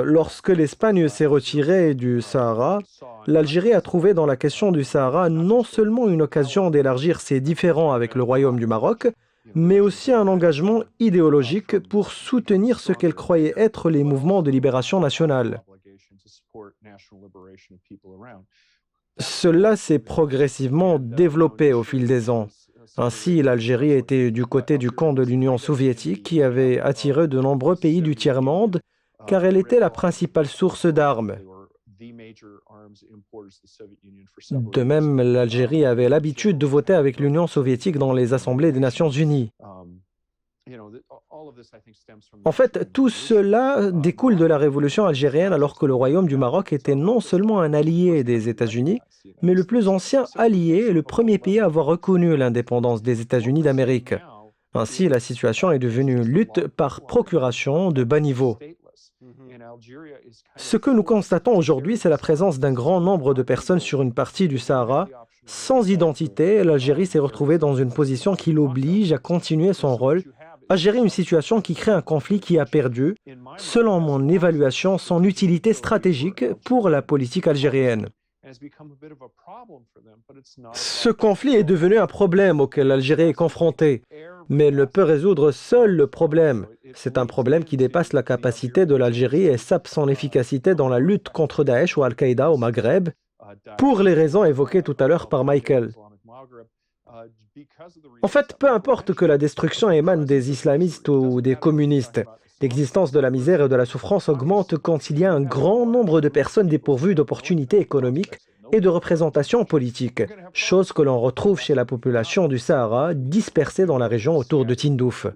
lorsque l'Espagne s'est retirée du Sahara, l'Algérie a trouvé dans la question du Sahara non seulement une occasion d'élargir ses différends avec le Royaume du Maroc, mais aussi un engagement idéologique pour soutenir ce qu'elle croyait être les mouvements de libération nationale. Cela s'est progressivement développé au fil des ans. Ainsi, l'Algérie était du côté du camp de l'Union soviétique qui avait attiré de nombreux pays du tiers-monde car elle était la principale source d'armes. De même, l'Algérie avait l'habitude de voter avec l'Union soviétique dans les assemblées des Nations unies. En fait, tout cela découle de la révolution algérienne alors que le Royaume du Maroc était non seulement un allié des États-Unis, mais le plus ancien allié et le premier pays à avoir reconnu l'indépendance des États-Unis d'Amérique. Ainsi, la situation est devenue une lutte par procuration de bas niveau. Ce que nous constatons aujourd'hui, c'est la présence d'un grand nombre de personnes sur une partie du Sahara. Sans identité, l'Algérie s'est retrouvée dans une position qui l'oblige à continuer son rôle, à gérer une situation qui crée un conflit qui a perdu, selon mon évaluation, son utilité stratégique pour la politique algérienne. Ce conflit est devenu un problème auquel l'Algérie est confrontée, mais elle ne peut résoudre seule le problème. C'est un problème qui dépasse la capacité de l'Algérie et sape son efficacité dans la lutte contre Daesh ou Al-Qaïda au Maghreb, pour les raisons évoquées tout à l'heure par Michael. En fait, peu importe que la destruction émane des islamistes ou des communistes, l'existence de la misère et de la souffrance augmente quand il y a un grand nombre de personnes dépourvues d'opportunités économiques et de représentation politique, chose que l'on retrouve chez la population du Sahara dispersée dans la région autour de Tindouf.